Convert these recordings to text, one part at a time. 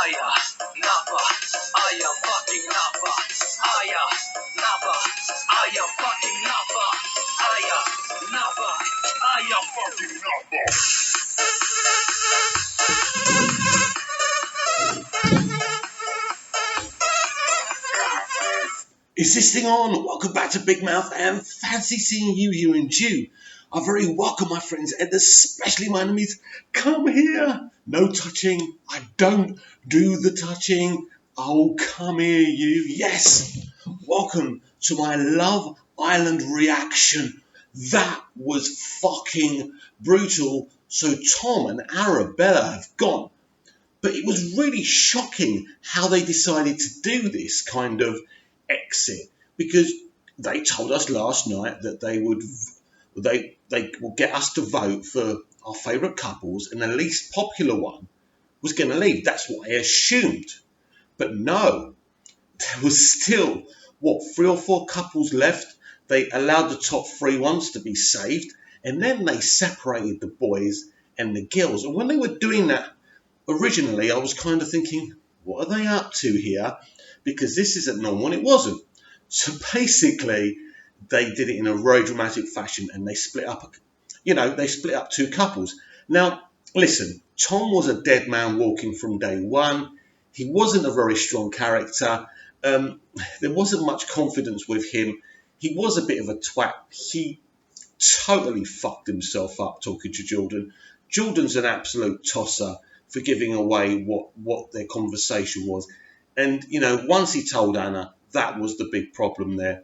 Aya, Napa, Aya, fucking Napa, Aya, Napa, Aya, fucking Napa, Aya, Napa, Aya, fucking Napa. Is this thing on? Welcome back to Big Mouth and fancy seeing you here in Jew. I'm very welcome, my friends, and especially my enemies. Come here. No touching. I don't do the touching. Oh, come here, you. Yes. Welcome to my Love Island reaction. That was fucking brutal. So Tom and Arabella have gone. But it was really shocking how they decided to do this kind of exit, because they told us last night that they will get us to vote for our favourite couples, and the least popular one was going to leave. That's what I assumed. But no, there was still, 3 or 4 couples left. They allowed the top 3 ones to be saved, and then they separated the boys and the girls. And when they were doing that, originally I was kind of thinking, what are they up to here? Because this isn't normal, and it wasn't. So basically, they did it in a very dramatic fashion, and they split up. They split up 2 couples. Now, listen, Tom was a dead man walking from day one. He wasn't a very strong character. There wasn't much confidence with him. He was a bit of a twat. He totally fucked himself up talking to Jordan. Jordan's an absolute tosser for giving away what their conversation was. And, once he told Anna, that was the big problem there.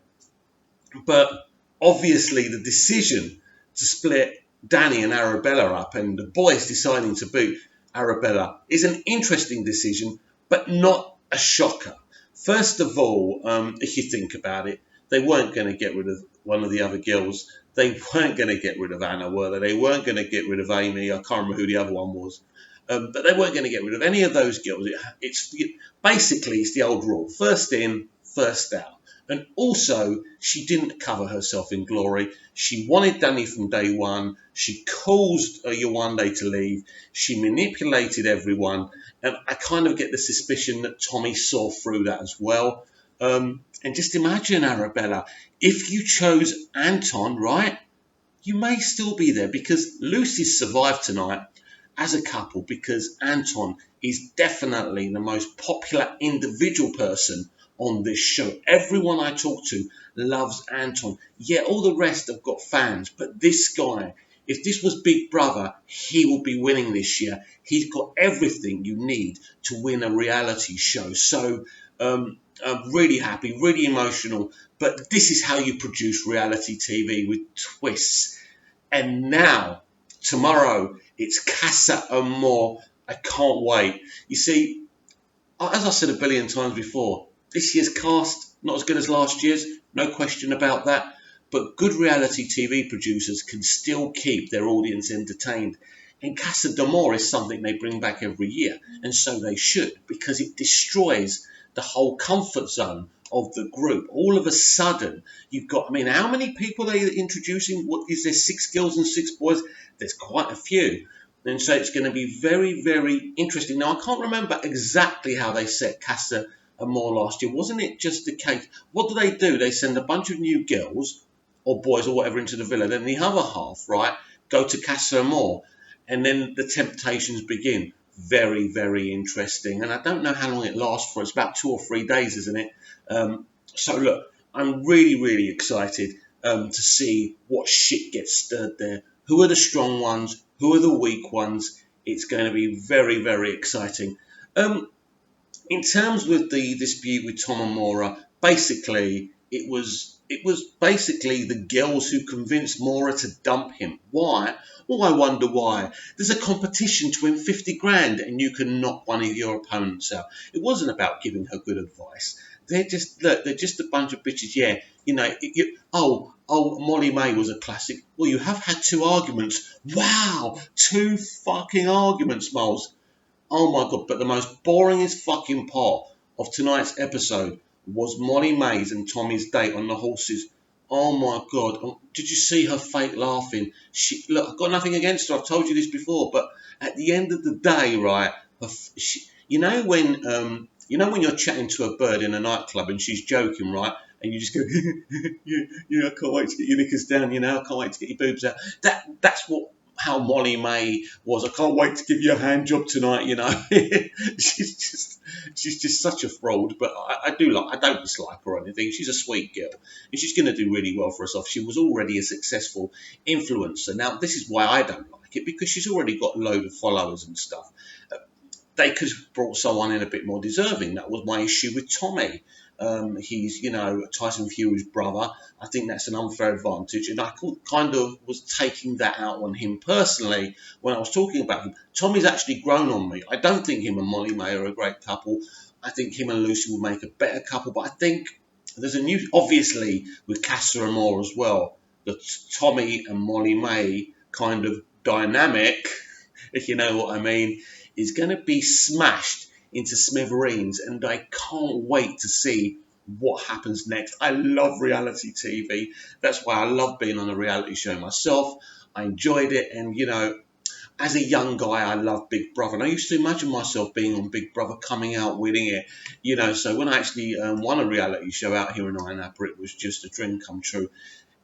But obviously the decision to split Danny and Arabella up, and the boys deciding to boot Arabella, is an interesting decision, but not a shocker. First of all, if you think about it, they weren't going to get rid of one of the other girls. They weren't going to get rid of Anna, were they? They weren't going to get rid of Amy. I can't remember who the other one was. But they weren't going to get rid of any of those girls. It's the old rule: first in, first out. And also, she didn't cover herself in glory. She wanted Danny from day one. She caused Yewande to leave. She manipulated everyone. And I kind of get the suspicion that Tommy saw through that as well. And just imagine, Arabella, if you chose Anton, right, you may still be there, because Lucy's survived tonight as a couple because Anton is definitely the most popular individual person on this show. Everyone I talk to loves Anton. Yeah, all the rest have got fans, but this guy, if this was Big Brother, he will be winning this year. He's got everything you need to win a reality show. So I'm really happy, really emotional, but this is how you produce reality TV, with twists. And now, tomorrow, it's Casa Amor. I can't wait. You see, as I said a billion times before, this year's cast, not as good as last year's, no question about that. But good reality TV producers can still keep their audience entertained. And Casa de Amor is something they bring back every year, and so they should, because it destroys the whole comfort zone of the group. All of a sudden, you've got, how many people are they introducing? What is there, 6 girls and 6 boys? There's quite a few. And so it's going to be very, very interesting. Now, I can't remember exactly how they set Casa Amor last year. Wasn't it just the case? What do? They send a bunch of new girls or boys or whatever into the villa. Then the other half, right, go to Casa Amor. And then the temptations begin. Very, very interesting. And I don't know how long it lasts for. It's about 2 or 3 days, isn't it? So look, I'm really, really excited to see what shit gets stirred there. Who are the strong ones? Who are the weak ones? It's going to be very, very exciting. In terms with the dispute with Tom and Maura, basically it was basically the girls who convinced Maura to dump him. Why? Well, I wonder why. There's a competition to win 50 grand and you can knock one of your opponents out. It wasn't about giving her good advice. They're just a bunch of bitches. Yeah, Molly-Mae was a classic. Well, you have had 2 arguments. Wow, 2 fucking arguments, Miles. Oh my God, but the most boringest fucking part of tonight's episode was Molly-Mae's and Tommy's date on the horses. Oh my God, did you see her fake laughing? Look, I've got nothing against her, I've told you this before, but at the end of the day, right, when you're chatting to a bird in a nightclub and she's joking, right? And you just go, I can't wait to get your knickers down, I can't wait to get your boobs out. That's how Molly May was. I can't wait to give you a hand job tonight, she's just such a fraud, but I don't dislike her or anything. She's a sweet girl, and she's going to do really well for herself. She was already a successful influencer. Now, this is why I don't like it, because she's already got a load of followers and stuff. They could have brought someone in a bit more deserving. That was my issue with Tommy. He's, Tyson Fury's brother. I think that's an unfair advantage, and I kind of was taking that out on him personally when I was talking about him. Tommy's actually grown on me. I don't think him and Molly May are a great couple. I think him and Lucy will make a better couple, but I think there's a new, obviously, with Casa Amor as well, the Tommy and Molly May kind of dynamic, if you know what I mean, is going to be smashed into smithereens, and I can't wait to see what happens next. I love reality TV. That's why I love being on a reality show myself. I enjoyed it, and as a young guy, I loved Big Brother, and I used to imagine myself being on Big Brother, coming out winning it. So when I actually won a reality show out here in Iron Apple, it was just a dream come true.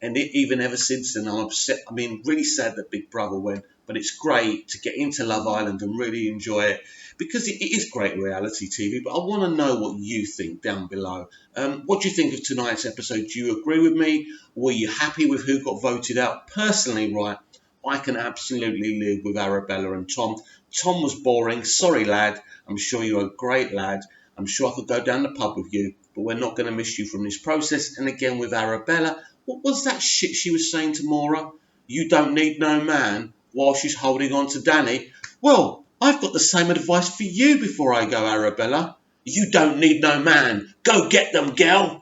And even ever since then, I'm upset. I mean, really sad that Big Brother went, but it's great to get into Love Island and really enjoy it, because it is great reality TV. But I want to know what you think down below. What do you think of tonight's episode? Do you agree with me? Were you happy with who got voted out? Personally, right, I can absolutely live with Arabella and Tom. Tom was boring. Sorry, lad. I'm sure you're a great lad. I'm sure I could go down the pub with you, but we're not going to miss you from this process. And again, with Arabella, what was that shit she was saying to Maura? You don't need no man, while she's holding on to Danny. Well, I've got the same advice for you before I go, Arabella. You don't need no man. Go get them, gal.